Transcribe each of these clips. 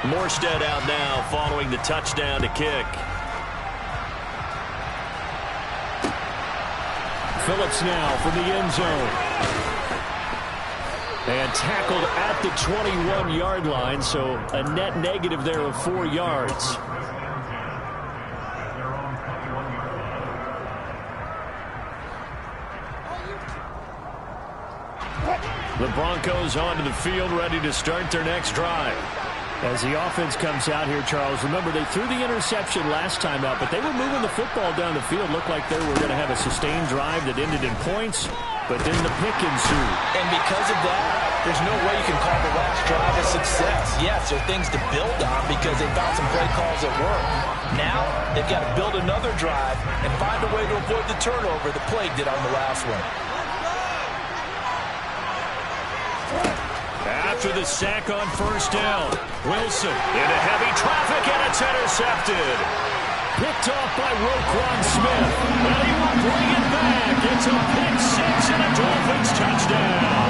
Morstead out now following the touchdown to kick. Phillips now from the end zone. And tackled at the 21-yard line, so a net negative there of 4 yards. The Broncos onto the field, ready to start their next drive. As the offense comes out here, Charles, remember they threw the interception last time out, but they were moving the football down the field. Looked like they were going to have a sustained drive that ended in points, but then the pick ensued. And because of that, there's no way you can call the last drive a success. Yes, there are things to build on because they found some great calls at work. Now, they've got to build another drive and find a way to avoid the turnover that plagued it on the last one. After the sack on first down, Wilson into heavy traffic, and it's intercepted. Picked off by Roquan Smith, and he will bring it back. It's a pick six and a Dolphins touchdown.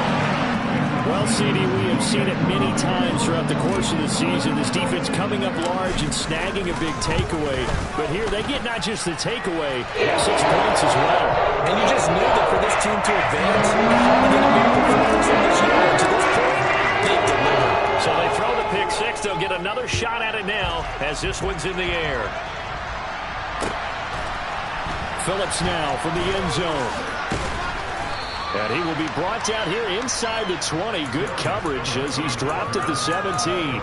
Well, CD, we have seen it many times throughout the course of the season. This defense coming up large and snagging a big takeaway. But here, they get not just the takeaway, 6 points as well. And you just knew that for this team to advance, it's probably going to be a performance from this unit to this point. They've delivered. So they throw the pick six. They'll get another shot at it now as this one's in the air. Phillips now from the end zone. And he will be brought down here inside the 20. Good coverage as he's dropped at the 17.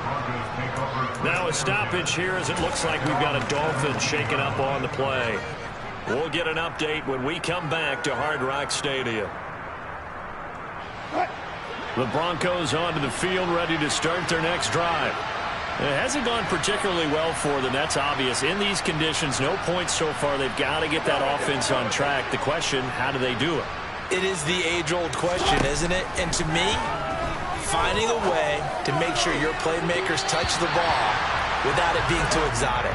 Now a stoppage here as it looks like we've got a Dolphin shaking up on the play. We'll get an update when we come back to Hard Rock Stadium. The Broncos onto the field, ready to start their next drive. It hasn't gone particularly well for them. That's obvious. In these conditions, no points so far. They've got to get that offense on track. The question, how do they do it? It is the age-old question, isn't it? And to me, finding a way to make sure your playmakers touch the ball without it being too exotic.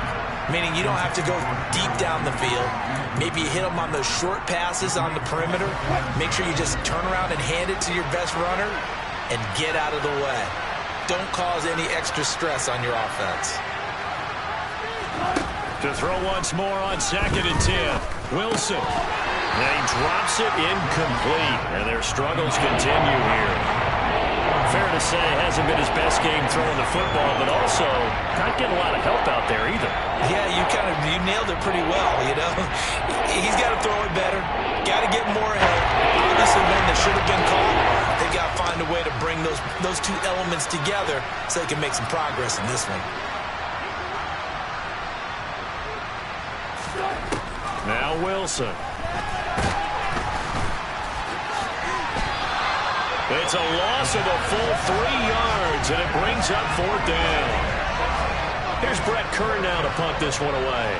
Meaning you don't have to go deep down the field. Maybe you hit them on those short passes on the perimeter. Make sure you just turn around and hand it to your best runner and get out of the way. Don't cause any extra stress on your offense. To throw once more on 2nd and 10. Wilson. And he drops it incomplete. And their struggles continue here. Fair to say, hasn't been his best game throwing the football, but also not getting a lot of help out there either. Yeah, you nailed it pretty well, you know. He's got to throw it better. Got to get more help. Obviously, one that should have been called. They got to find a way to bring those two elements together so they can make some progress in this one. Now Wilson. It's a loss of a full 3 yards, and it brings up 4th down. Here's Brett Kern now to punt this one away.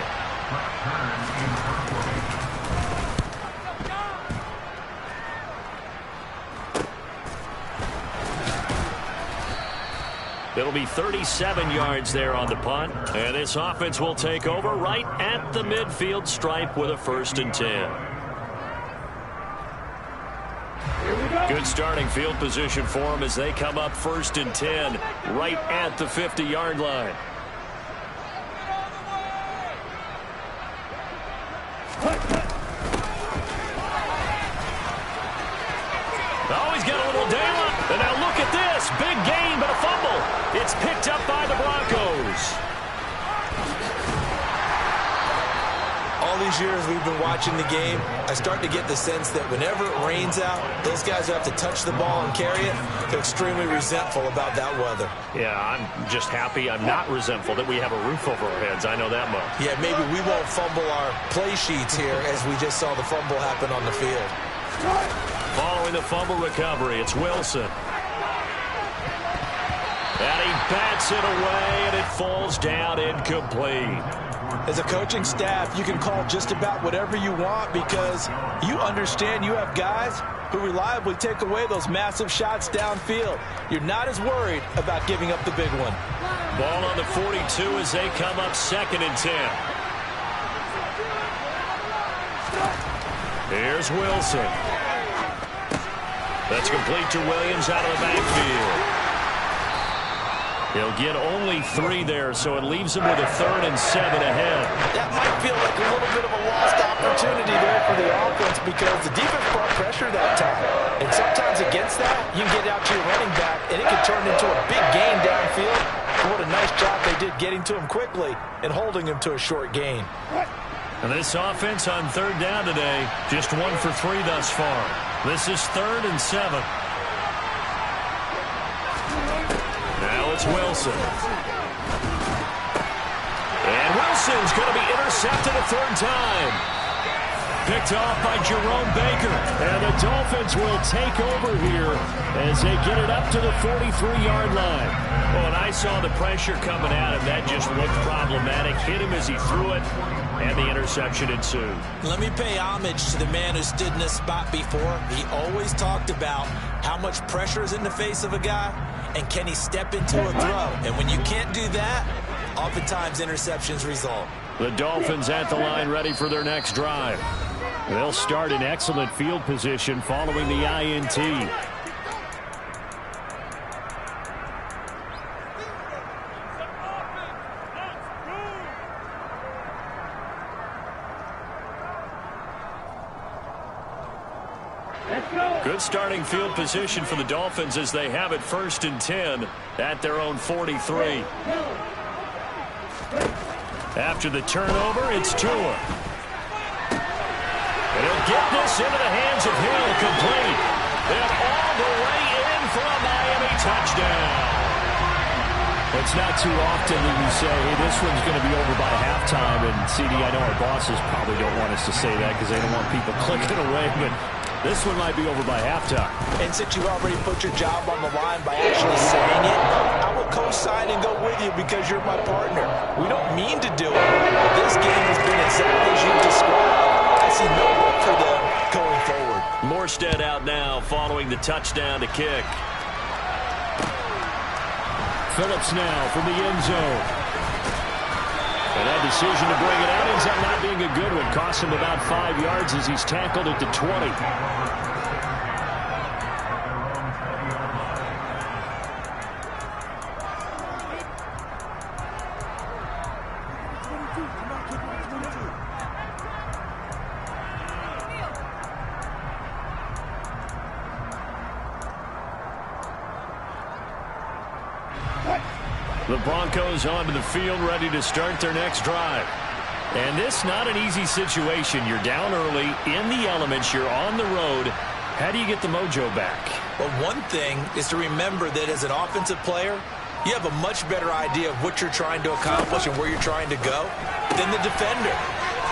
It'll be 37 yards there on the punt, and this offense will take over right at the midfield stripe with a 1st and 10. Good starting field position for them as they come up 1st and 10 right at the 50-yard line. Oh, he's got a little daylight. And now look at this. Big gain, but a fumble. It's picked up by the Broncos. All these years we've been watching the game, I start to get the sense that whenever it rains out, those guys who have to touch the ball and carry it, they're extremely resentful about that weather. Yeah, I'm just happy I'm not resentful that we have a roof over our heads. I know that much. Yeah, maybe we won't fumble our play sheets here as we just saw the fumble happen on the field. Following the fumble recovery, it's Wilson. And he bats it away, and it falls down incomplete. As a coaching staff, you can call just about whatever you want because you understand you have guys who reliably take away those massive shots downfield. You're not as worried about giving up the big one. Ball on the 42 as they come up 2nd and 10. Here's Wilson. That's complete to Williams out of the backfield. He'll get only 3 there, so it leaves him with a 3rd and 7 ahead. That might feel like a little bit of a lost opportunity there for the offense because the defense brought pressure that time. And sometimes against that, you can get out to your running back, and it can turn into a big gain downfield. What a nice job they did getting to him quickly and holding him to a short gain. And this offense on 3rd down today, just 1 for 3 thus far. This is 3rd and 7. Now it's Wilson. And Wilson's going to be intercepted a 3rd time. Picked off by Jerome Baker. And the Dolphins will take over here as they get it up to the 43-yard line. Oh, and I saw the pressure coming at him. That just looked problematic. Hit him as he threw it, and the interception ensued. Let me pay homage to the man who stood in this spot before. He always talked about how much pressure is in the face of a guy, and can he step into a throw? And when you can't do that, oftentimes interceptions result. The Dolphins at the line ready for their next drive. They'll start in excellent field position following the INT. Good starting field position for the Dolphins as they have it 1st and 10 at their own 43. After the turnover, it's Tua. And he'll get this into the hands of Hill, complete. And all the way in for a Miami touchdown. It's not too often that you say, hey, this one's going to be over by halftime. And, CD, I know our bosses probably don't want us to say that because they don't want people clicking away, but this one might be over by halftime. And since you already put your job on the line by actually saying it, I will co-sign and go with you because you're my partner. We don't mean to do it, but this game has been exactly as you described. I see no hope for them going forward. Morstead out now following the touchdown to kick. Phillips now from the end zone. And that decision to bring it out ends up not being a good one. Cost him about 5 yards as he's tackled at the 20. The Broncos onto the field, ready to start their next drive. And this not an easy situation. You're down early, in the elements, you're on the road. How do you get the mojo back? Well, one thing is to remember that as an offensive player, you have a much better idea of what you're trying to accomplish and where you're trying to go than the defender.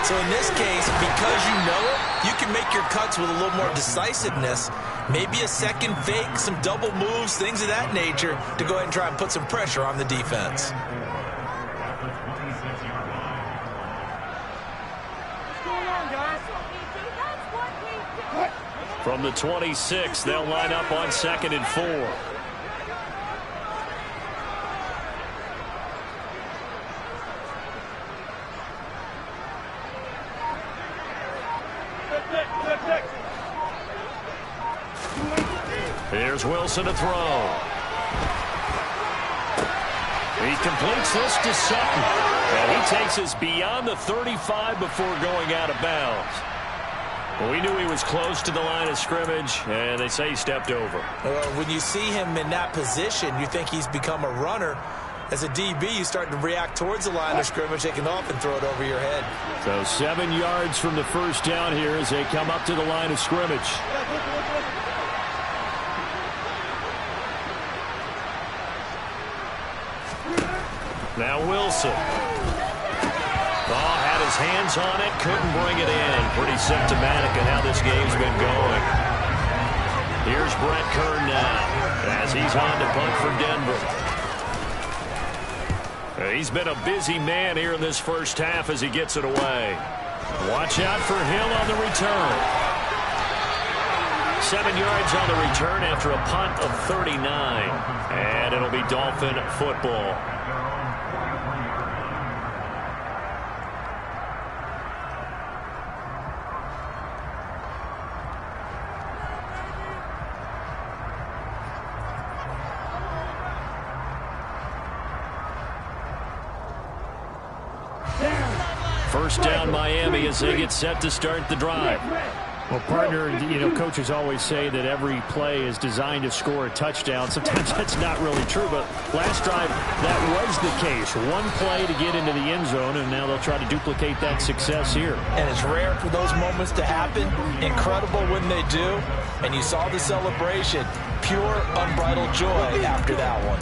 So in this case, because you know it, you can make your cuts with a little more decisiveness. Maybe a second fake, some double moves, things of that nature to go ahead and try and put some pressure on the defense. From the 26, they'll line up on 2nd and 4. Here's Wilson to throw. He completes this to Sutton. And he takes us beyond the 35 before going out of bounds. Well, we knew he was close to the line of scrimmage, and they say he stepped over. When you see him in that position, you think he's become a runner. As a DB, you start to react towards the line of scrimmage, taking off and throw it over your head. So 7 yards from the first down here as they come up to the line of scrimmage. Now Wilson. Had his hands on it, couldn't bring it in. Pretty symptomatic of how this game's been going. Here's Brett Kern now as he's on to punt for Denver. He's been a busy man here in this first half as he gets it away. Watch out for Hill on the return. 7 yards on the return after a punt of 39. And it'll be Dolphin football. first down Miami as they get set to start the drive. Well, partner, coaches always say that every play is designed to score a touchdown. Sometimes that's not really true, but last drive, that was the case. One play to get into the end zone, and now they'll try to duplicate that success here. And it's rare for those moments to happen. Incredible when they do. And you saw the celebration. Pure, unbridled joy after that one.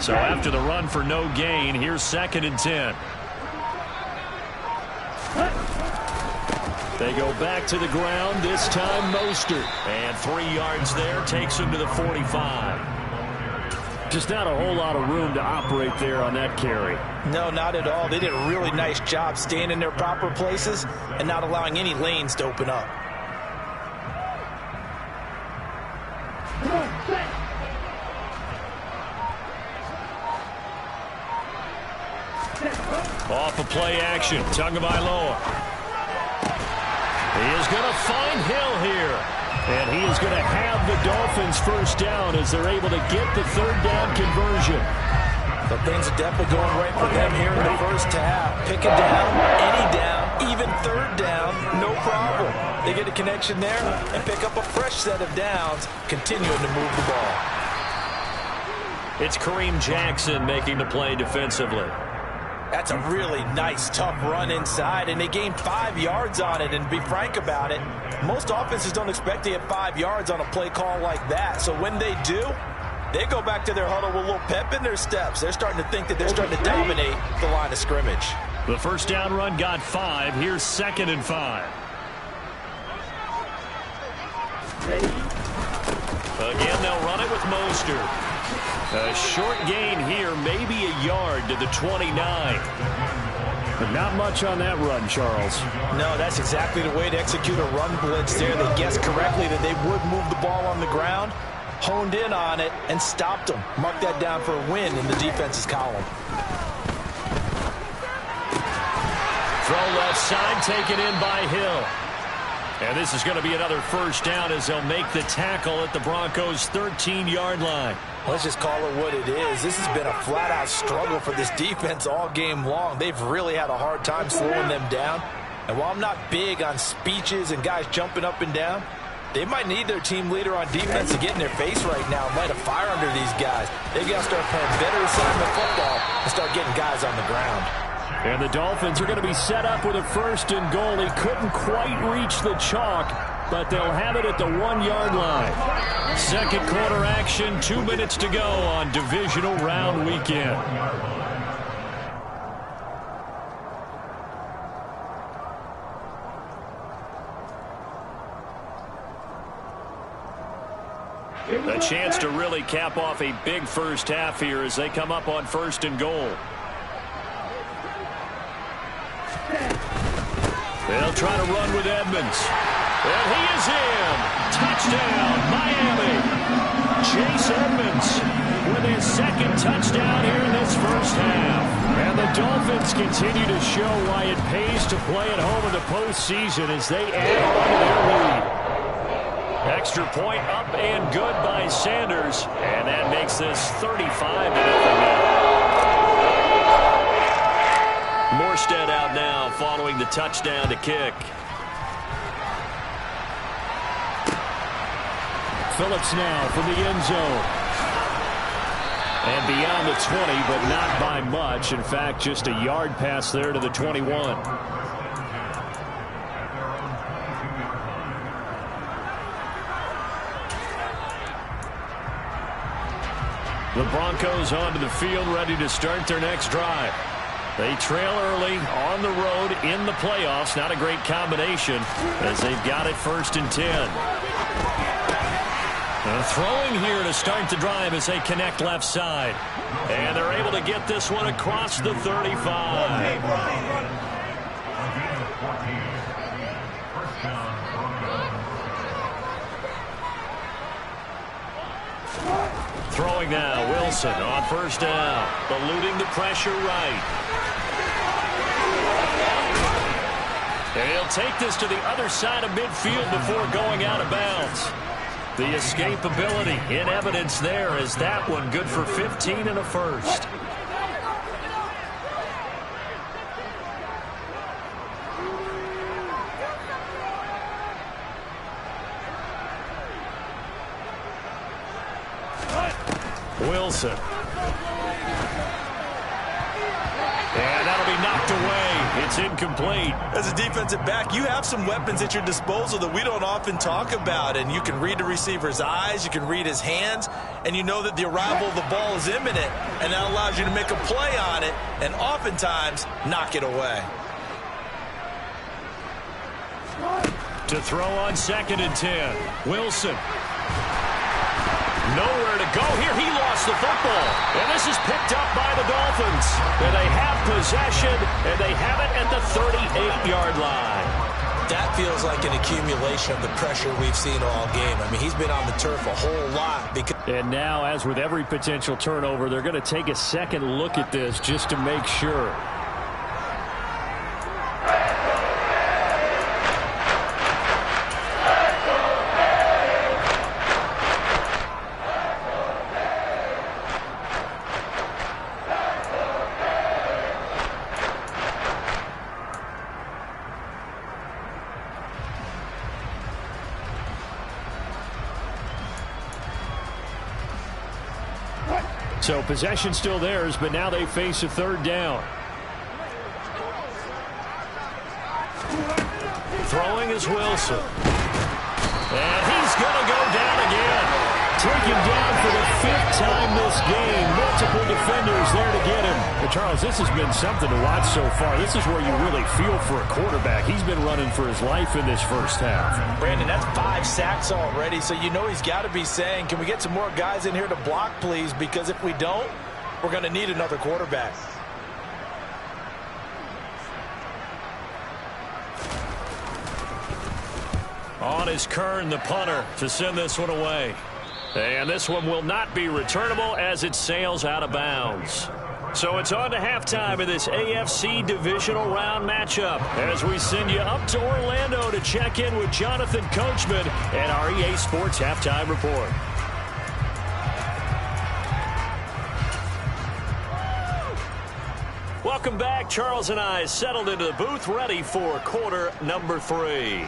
So after the run for no gain, here's 2nd and 10. They go back to the ground, this time Mostert. And 3 yards there, takes him to the 45. Just not a whole lot of room to operate there on that carry. No, not at all. They did a really nice job staying in their proper places and not allowing any lanes to open up. Off of play action, Tagovailoa. He is going to find Hill here. And he is going to have the Dolphins first down as they're able to get the 3rd down conversion. So things are definitely going right for them here in the first half. Pick a down, any down, even 3rd down, no problem. They get a connection there and pick up a fresh set of downs, continuing to move the ball. It's Kareem Jackson making the play defensively. That's a really nice, tough run inside, and they gained 5 yards on it. And to be frank about it, most offenses don't expect to get 5 yards on a play call like that. So when they do, they go back to their huddle with a little pep in their steps. They're starting to think that they're starting to dominate the line of scrimmage. The first down run got 5. Here's 2nd and 5. Again, they'll run it with Mostert. A short gain here, maybe a yard to the 29. But not much on that run, Charles. No, that's exactly the way to execute a run blitz there. They guessed correctly that they would move the ball on the ground, honed in on it, and stopped them. Mark that down for a win in the defense's column. Throw left side, taken in by Hill. And this is going to be another first down as they'll make the tackle at the Broncos' 13-yard line. Let's just call it what it is. This has been a flat-out struggle for this defense all game long. They've really had a hard time slowing them down. And while I'm not big on speeches and guys jumping up and down, they might need their team leader on defense to get in their face right now and light a fire under these guys. They've got to start playing better assignment football and start getting guys on the ground. And the Dolphins are going to be set up with a 1st and goal. He couldn't quite reach the chalk, but they'll have it at the 1-yard line. 2nd quarter action, 2 minutes to go on divisional round weekend. A chance to really cap off a big first half here as they come up on 1st and goal. They'll try to run with Edmonds. And he is in. Touchdown, Miami. Chase Edmonds with his 2nd touchdown here in this first half. And the Dolphins continue to show why it pays to play at home in the postseason as they add on to their lead. Extra point up and good by Sanders. And that makes this 35-0 now. Morstead out now following the touchdown to kick. Phillips now from the end zone. And beyond the 20, but not by much. In fact, just a yard pass there to the 21. The Broncos onto the field, ready to start their next drive. They trail early on the road in the playoffs. Not a great combination as they've got it 1st and 10. Throwing here to start the drive as they connect left side. And they're able to get this one across the 35. Throwing now, Wilson on 1st down. Eluding the pressure right. And he'll take this to the other side of midfield before going out of bounds. The escapability in evidence there as that one good for 15 and a first. Wilson. And that'll be knocked away. It's incomplete. As a defensive back, you have some weapons at your disposal that we don't often talk about. And you can read the receiver's eyes, you can read his hands, and you know that the arrival of the ball is imminent. And that allows you to make a play on it and oftentimes knock it away. To throw on 2nd and 10. Wilson. Nowhere to go here. He lost the football. And this is picked up by the Dolphins. And they have possession, and they have it at the 38-yard line. That feels like an accumulation of the pressure we've seen all game. I mean, he's been on the turf a whole lot. And now, as with every potential turnover, they're going to take a second look at this just to make sure. So possession still theirs, but now they face a 3rd down. Throwing is Wilson. And he's going to go down again. Taken down for the 5th time this game. Multiple defenders there to get him. But Charles, this has been something to watch so far. This is where you really feel for a quarterback. He's been running for his life in this first half. Brandon, that's 5 sacks already, so you know he's got to be saying, can we get some more guys in here to block, please? Because if we don't, we're going to need another quarterback. On is Kern, the punter, to send this one away. And this one will not be returnable as it sails out of bounds. So it's on to halftime of this AFC divisional round matchup as we send you up to Orlando to check in with Jonathan Coachman and our EA Sports Halftime Report. Welcome back. Charles and I settled into the booth ready for quarter number 3.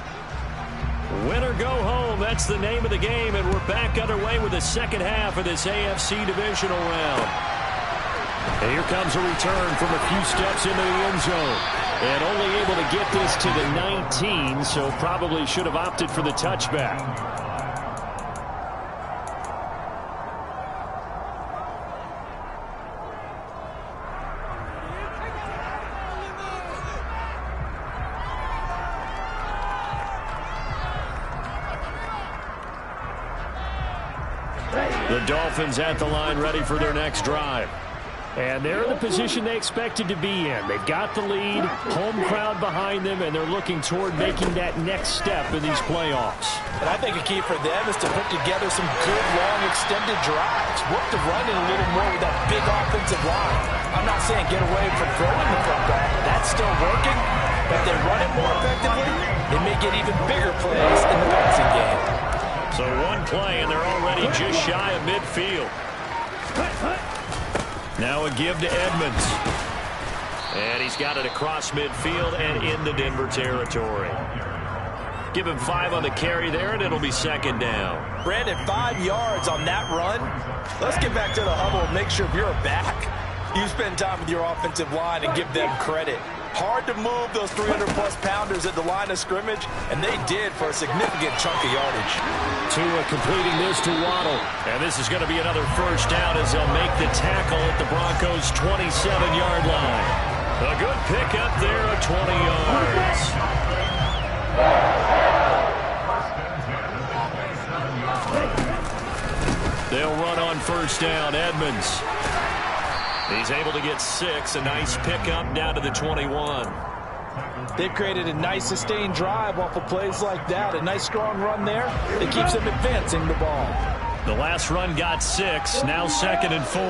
Win or go home, that's the name of the game, and we're back underway with the second half of this AFC divisional round. And here comes a return from a few steps into the end zone. And only able to get this to the 19, so probably should have opted for the touchback. The Dolphins at the line ready for their next drive. And they're in the position they expected to be in. They've got the lead, home crowd behind them, and they're looking toward making that next step in these playoffs. And I think a key for them is to put together some good, long, extended drives. Work the running a little more with that big offensive line. I'm not saying get away from throwing the football. That's still working. But if they run it more effectively, they may get even bigger plays in the passing game. So one play, and they're already just shy of midfield. Now a give to Edmonds. And he's got it across midfield and into Denver territory. Give him 5 on the carry there, and it'll be 2nd down. Brandon, 5 yards on that run. Let's get back to the huddle and make sure if you're a back, you spend time with your offensive line and give them credit. Hard to move those 300-plus pounders at the line of scrimmage, and they did for a significant chunk of yardage. Tua completing this to Waddle. And this is going to be another first down as they'll make the tackle at the Broncos' 27-yard line. A good pickup there of 20 yards. They'll run on first down. Edmonds. He's able to get 6. A nice pickup down to the 21. They've created a nice sustained drive off of plays like that. A nice strong run there. It keeps them advancing the ball. The last run got 6. Now 2nd and 4.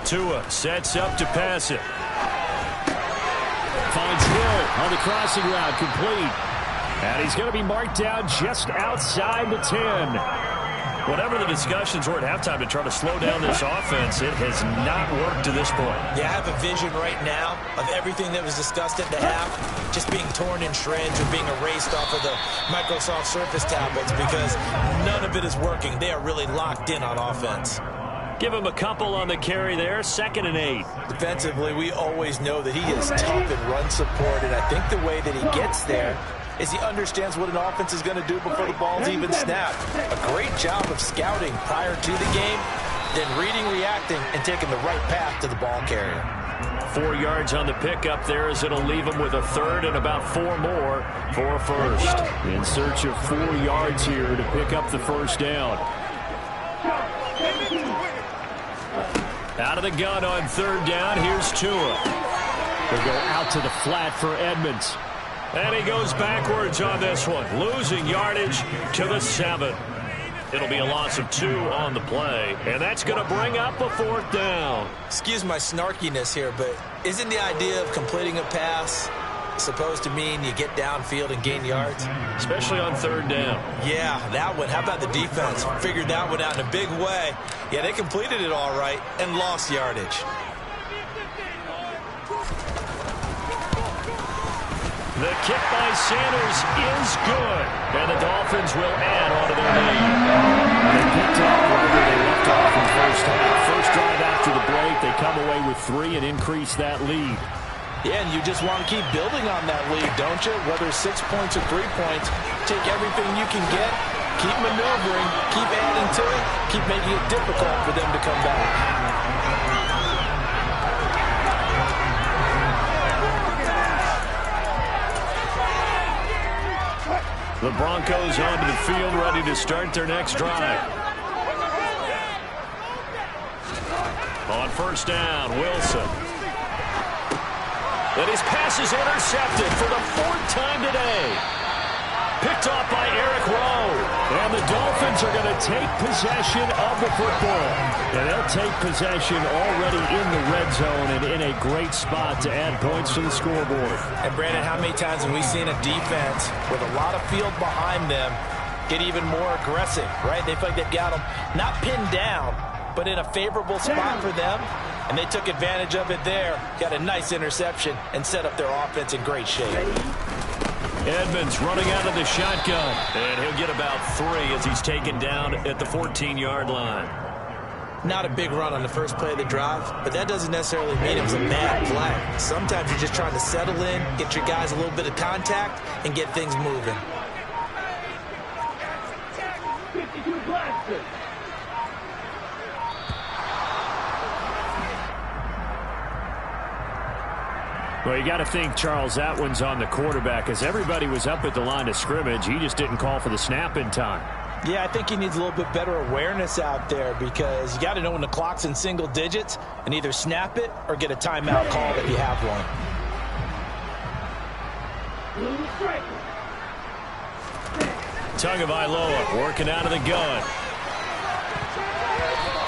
Tua sets up to pass it. Finds Hill on the crossing route, complete. And he's going to be marked down just outside the 10. Whatever the discussions were at halftime to try to slow down this offense, it has not worked to this point. Yeah, I have a vision right now of everything that was discussed at the half just being torn in shreds or being erased off of the Microsoft Surface tablets because none of it is working. They are really locked in on offense. Give him a couple on the carry there, 2nd and 8. Defensively, we always know that he is tough in run support, and I think the way that he gets there is he understands what an offense is going to do before the ball's even snapped. A great job of scouting prior to the game, then reading, reacting, and taking the right path to the ball carrier. 4 yards on the pickup there as it'll leave him with a 3rd and about 4 more for a first. In search of 4 yards here to pick up the first down. Out of the gun on 3rd down, here's Tua. They'll go out to the flat for Edmonds. And he goes backwards on this one, losing yardage to the 7. It'll be a loss of 2 on the play, and that's going to bring up a 4th down. Excuse my snarkiness here, but isn't the idea of completing a pass supposed to mean you get downfield and gain yards? Especially on 3rd down. Yeah, that one. How about the defense? Figured that one out in a big way. Yeah, they completed it all right and lost yardage. The kick by Sanders is good, and the Dolphins will add on to their lead. They picked up wherever they left off in the first half. First drive after the break, they come away with 3 and increase that lead. Yeah, and you just want to keep building on that lead, don't you? Whether it's 6 points or 3 points, take everything you can get, keep maneuvering, keep adding to it, keep making it difficult for them to come back. The Broncos onto the field, ready to start their next drive. On 1st down, Wilson. And his pass is intercepted for the 4th time today. Picked off by Eric Rowe. And the Dolphins are going to take possession of the football. And they'll take possession already in the red zone and in a great spot to add points to the scoreboard. And Brandon, how many times have we seen a defense with a lot of field behind them get even more aggressive, right? They feel like they've got them not pinned down, but in a favorable spot for them. And they took advantage of it there, got a nice interception, and set up their offense in great shape. Edmonds running out of the shotgun. And he'll get about 3 as he's taken down at the 14-yard line. Not a big run on the first play of the drive, but that doesn't necessarily mean it was a bad play. Sometimes you're just trying to settle in, get your guys a little bit of contact, and get things moving. Well, you got to think, Charles, that one's on the quarterback. As everybody was up at the line of scrimmage, he just didn't call for the snap in time. Yeah, I think he needs a little bit better awareness out there because you got to know when the clock's in single digits and either snap it or get a timeout call if you have one. Tagovailoa working out of the gun.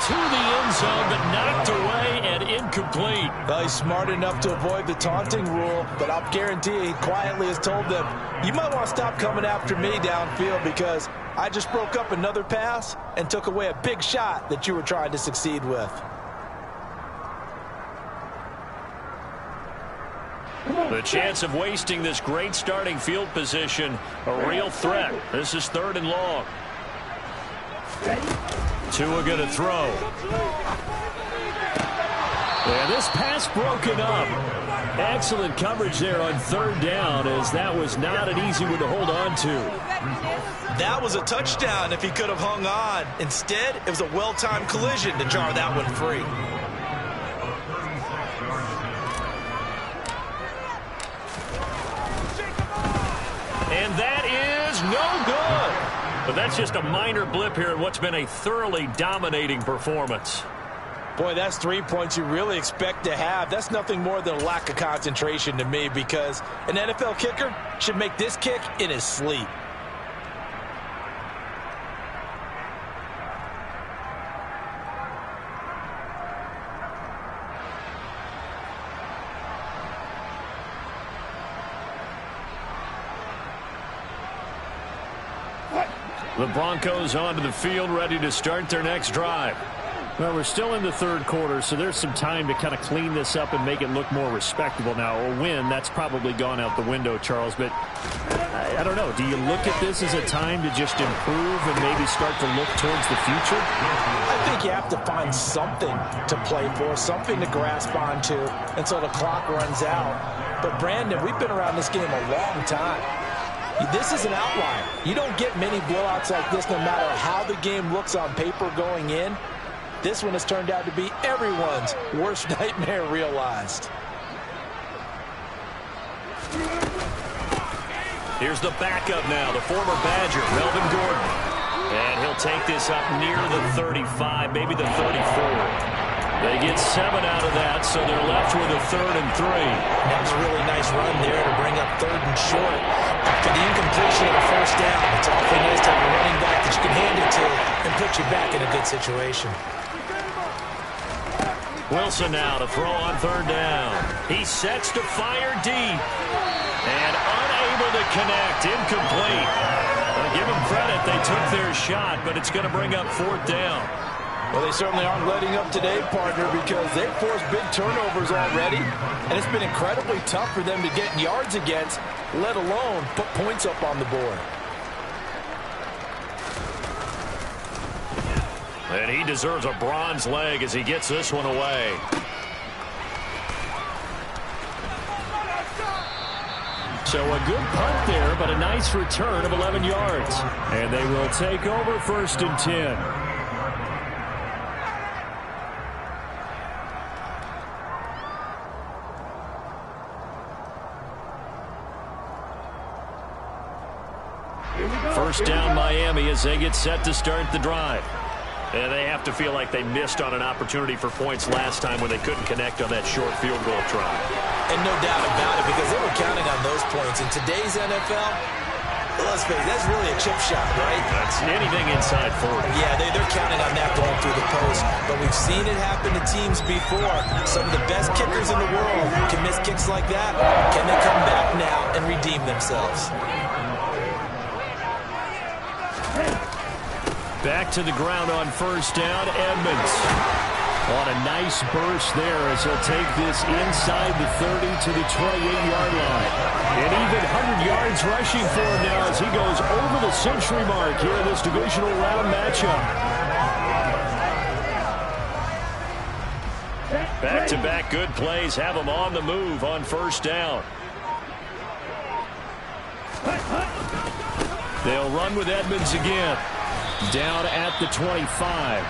To the end zone, but knocked away and incomplete. Well, he's smart enough to avoid the taunting rule, but I'll guarantee he quietly has told them, you might want to stop coming after me downfield because I just broke up another pass and took away a big shot that you were trying to succeed with. The chance of wasting this great starting field position, a real threat. This is 3rd and long. Tua going to throw. And this pass broken up. Excellent coverage there on 3rd down, as that was not an easy one to hold on to. That was a touchdown if he could have hung on. Instead, it was a well-timed collision to jar that one free. And that is no good. But that's just a minor blip here in what's been a thoroughly dominating performance. Boy, that's 3 points you really expect to have. That's nothing more than a lack of concentration to me because an NFL kicker should make this kick in his sleep. The Broncos onto the field, ready to start their next drive. Well, we're still in the third quarter, so there's some time to kind of clean this up and make it look more respectable. Now, a win, that's probably gone out the window, Charles, but I don't know. Do you look at this as a time to just improve and maybe start to look towards the future? I think you have to find something to play for, something to grasp onto until the clock runs out. But, Brandon, we've been around this game a long time. This is an outlier. You don't get many blowouts like this no matter how the game looks on paper going in. This one has turned out to be everyone's worst nightmare realized. Here's the backup now, the former Badger, Melvin Gordon. And he'll take this up near the 35, maybe the 34. They get 7 out of that, so they're left with a 3rd and 3. That was a really nice run there to bring up 3rd and short. After the incompletion of the first down, it's awfully nice to have a running back that you can hand it to and put you back in a good situation. Wilson now to throw on 3rd down. He sets to fire deep. And unable to connect. Incomplete. Give them credit. They took their shot, but it's going to bring up 4th down. Well, they certainly aren't letting up today, partner, because they've forced big turnovers already. And it's been incredibly tough for them to get yards against, let alone put points up on the board. And he deserves a bronze leg as he gets this one away. So a good punt there, but a nice return of 11 yards. And they will take over 1st and 10. First down Miami as they get set to start the drive. And they have to feel like they missed on an opportunity for points last time when they couldn't connect on that short field goal try. And no doubt about it, because they were counting on those points. In today's NFL, let's face it, that's really a chip shot, right? That's anything inside 40. Yeah, they're counting on that going through the post. But we've seen it happen to teams before. Some of the best kickers in the world can miss kicks like that. Can they come back now and redeem themselves? Back to the ground on 1st down, Edmonds. On a nice burst there as he'll take this inside the 30 to the 28-yard line. And even 100 yards rushing for him now as he goes over the century mark here in this divisional round matchup. Back-to-back good plays have him on the move on 1st down. They'll run with Edmonds again. Down at the 25.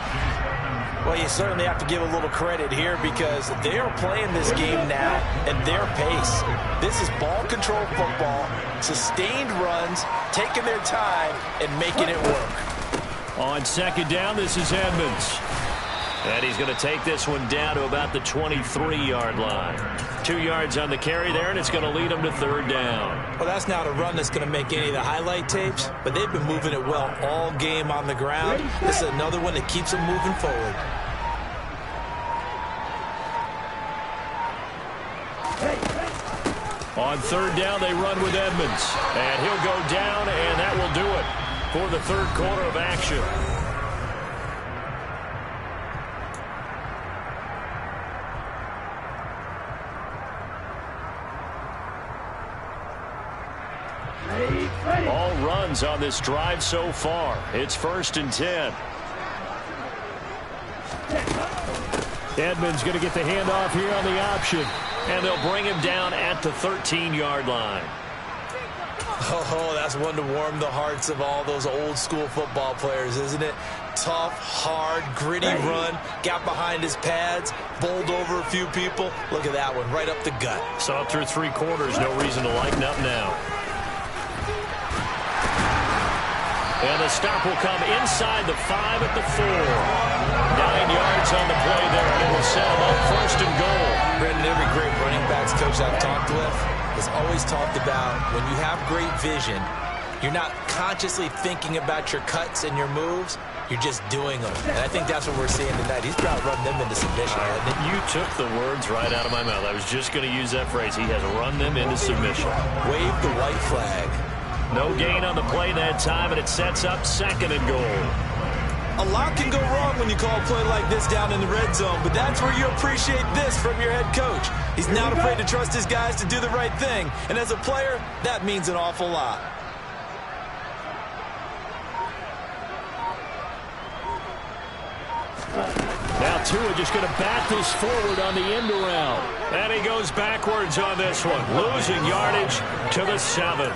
Well, you certainly have to give a little credit here because they are playing this game now at their pace. This is ball control football, sustained runs, taking their time, and making it work. On 2nd down, this is Edmonds. And he's going to take this one down to about the 23-yard line. 2 yards on the carry there, and it's going to lead him to 3rd down. Well, that's not a run that's going to make any of the highlight tapes, but they've been moving it well all game on the ground. This is another one that keeps them moving forward. On 3rd down, they run with Edmonds. And he'll go down, and that will do it for the 3rd quarter of action. All runs on this drive so far. It's 1st and 10. Edmonds going to get the handoff here on the option. And they'll bring him down at the 13-yard line. Oh, that's one to warm the hearts of all those old school football players, isn't it? Tough, hard, gritty run. Got behind his pads, bowled over a few people. Look at that one, right up the gut. Saw it through 3 quarters. No reason to lighten up now. And the stop will come inside the 5 at the 4. 9 yards on the play there, and it will set him up 1st and goal. Brandon, every great running backs coach I've talked with has always talked about when you have great vision, you're not consciously thinking about your cuts and your moves. You're just doing them. And I think that's what we're seeing tonight. He's about to run them into submission. You took the words right out of my mouth. I was just going to use that phrase. He has run them into submission. Wave the white flag. No gain on the play that time, and it sets up 2nd and goal. A lot can go wrong when you call a play like this down in the red zone, but that's where you appreciate this from your head coach. He's not afraid to trust his guys to do the right thing, and as a player, that means an awful lot. Now Tua just going to bat this forward on the end around. And he goes backwards on this one, losing yardage to the 7. Well,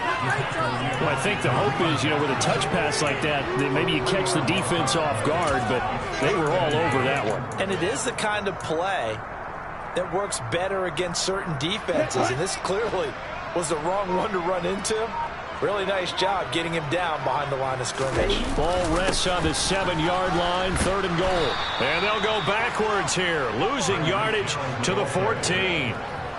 I think the hope is, with a touch pass like that maybe you catch the defense off guard, but they were all over that one. And it is the kind of play that works better against certain defenses, and this clearly was the wrong one to run into him. Really nice job getting him down behind the line of scrimmage. Ball rests on the 7-yard line, 3rd and goal. And they'll go backwards here, losing yardage to the 14.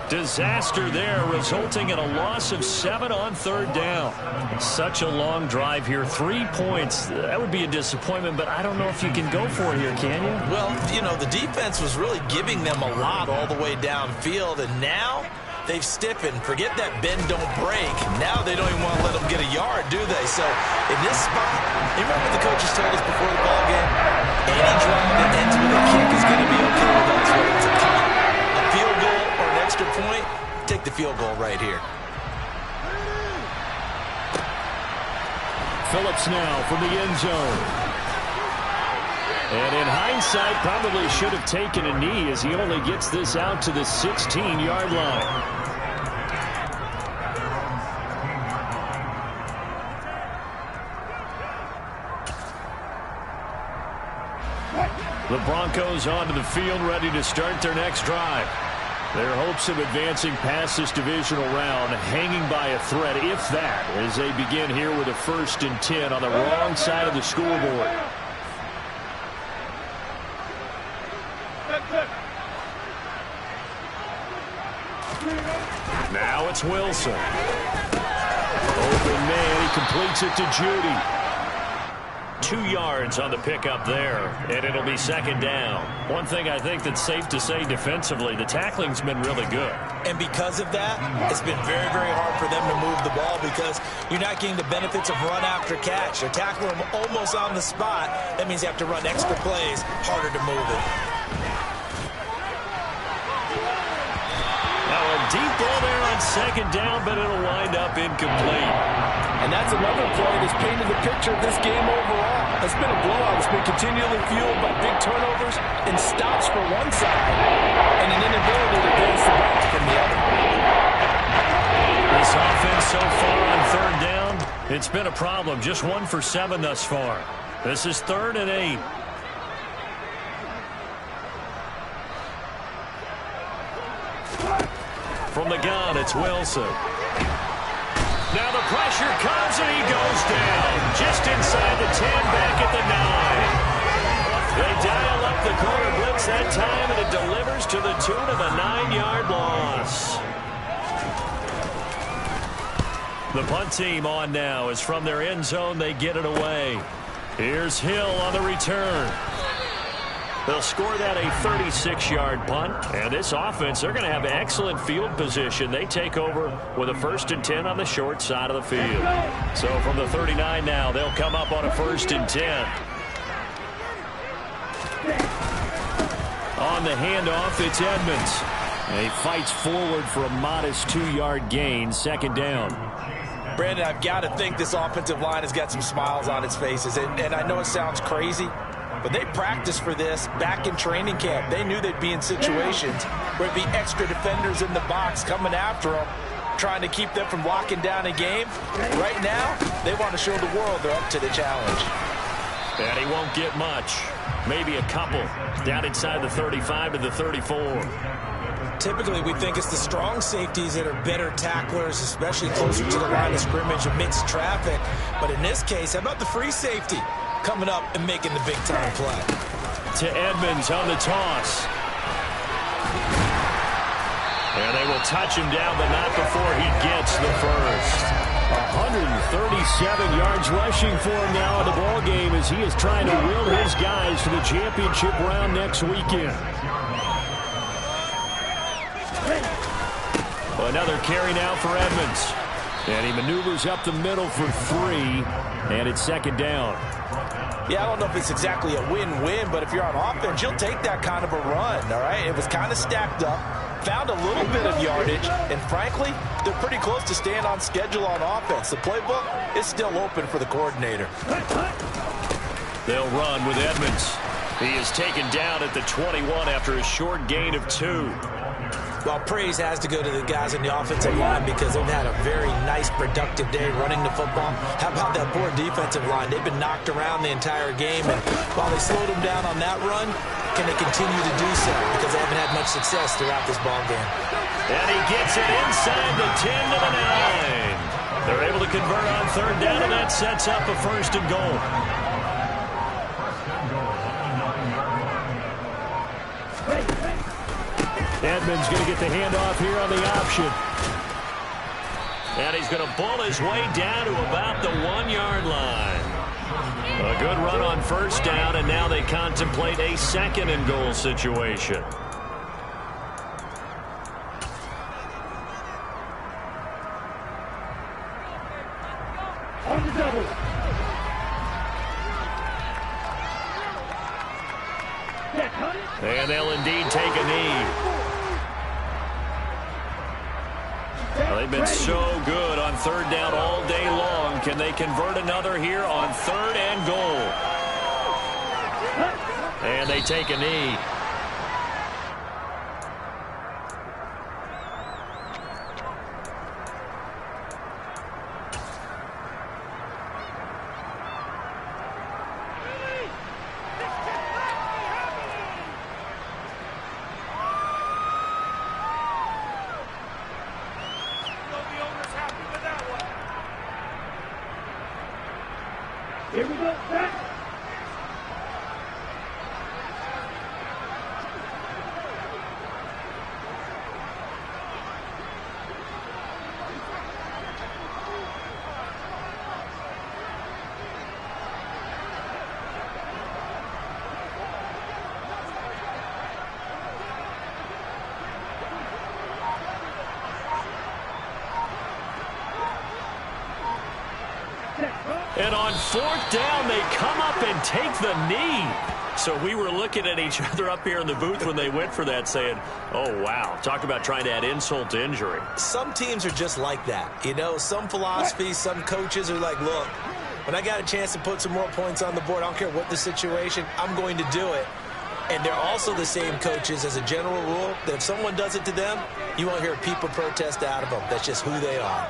Disaster there, resulting in a loss of 7 on 3rd down. Such a long drive here, 3 points. That would be a disappointment, but I don't know if you can go for it here, can you? Well, the defense was really giving them a lot all the way downfield, and now they've stiffened. Forget that bend, don't break. Now they don't even want to let them get a yard, do they? So in this spot, you remember what the coaches told us before the ball game? Any drive that ends with a kick is going to be okay with us, whether it's a punt, a field goal, or an extra point. Take the field goal right here. Phillips now from the end zone. And in hindsight, probably should have taken a knee as he only gets this out to the 16-yard line. The Broncos onto the field, ready to start their next drive. Their hopes of advancing past this divisional round hanging by a thread, if that, as they begin here with a 1st and 10 on the wrong side of the scoreboard. Now it's Wilson. Open man, he completes it to Judy. 2 yards on the pickup there, and it'll be 2nd down. One thing I think that's safe to say defensively, the tackling's been really good. And because of that, it's been very, very hard for them to move the ball because you're not getting the benefits of run after catch. They're tackling them almost on the spot. That means you have to run extra plays, harder to move it. Now a deep ball there on 2nd down, but it'll wind up incomplete. And that's another play that's painted the picture of this game overall. It's been a blowout. It's been continually fueled by big turnovers and stops for one side and an inability to advance the ball from the other. This offense so far on 3rd down, it's been a problem. Just 1 for 7 thus far. This is 3rd and 8. From the gun, it's Wilson. Now the pressure comes and he goes down. Just inside the 10, back at the 9. They dial up the corner blitz that time, and it delivers to the tune of a 9-yard loss. The punt team on now as from their end zone they get it away. Here's Hill on the return. They'll score that a 36-yard punt. And this offense, they're going to have excellent field position. They take over with a 1st and 10 on the short side of the field. So from the 39 now, they'll come up on a 1st and 10. On the handoff, it's Edmonds. And he fights forward for a modest 2-yard gain, 2nd down. Brandon, I've got to think this offensive line has got some smiles on its faces. And I know it sounds crazy, but they practiced for this back in training camp. They knew they'd be in situations where it'd be extra defenders in the box coming after them, trying to keep them from locking down a game. Right now, they want to show the world they're up to the challenge. And he won't get much. Maybe a couple. Down inside the 35 to the 34. Typically, we think it's the strong safeties that are better tacklers, especially closer to the line of scrimmage amidst traffic. But in this case, how about the free safety coming up and making the big-time play? To Edmonds on the toss. And they will touch him down, but not before he gets the first. 137 yards rushing for him now in the ball game as he is trying to will his guys to the championship round next weekend. Another carry now for Edmonds. And he maneuvers up the middle for 3, and it's second down. Yeah, I don't know if it's exactly a win-win, but if you're on offense, you'll take that kind of a run, all right? It was kind of stacked up, found a little bit of yardage, and frankly, they're pretty close to staying on schedule on offense. The playbook is still open for the coordinator. They'll run with Edmonds. He is taken down at the 21 after a short gain of 2. Well, praise has to go to the guys in the offensive line because they've had a very nice, productive day running the football. How about that poor defensive line? They've been knocked around the entire game, and while they slowed them down on that run, can they continue to do so? Because they haven't had much success throughout this ball game. And he gets it inside the 10 to the 9. They're able to convert on third down, and that sets up a first and goal. Edmonds going to get the handoff here on the option. And he's going to bull his way down to about the 1-yard line. A good run on first down, and now they contemplate a second and goal situation. On the double. And they'll indeed take a knee. Well, they've been so good on third down all day long. Can they convert another here on third and goal? And they take a knee. Here we go. Back. And on fourth down, they come up and take the knee. So we were looking at each other up here in the booth when they went for that saying, oh, wow, talk about trying to add insult to injury. Some teams are just like that. You know, some philosophies, some coaches are like, look, when I got a chance to put some more points on the board, I don't care what the situation, I'm going to do it. And they're also the same coaches as a general rule that if someone does it to them, you won't hear a peep of protest out of them. That's just who they are.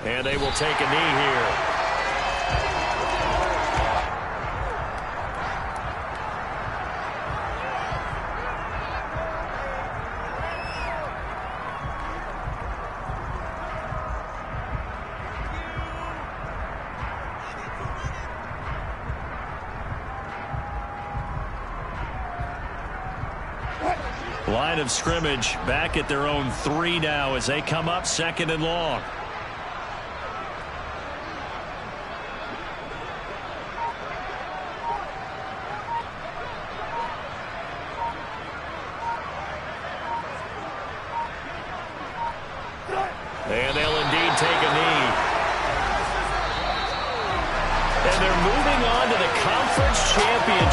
And they will take a knee here. Line of scrimmage back at their own 3 now as they come up second and long. And they'll indeed take a knee. And they're moving on to the conference championship.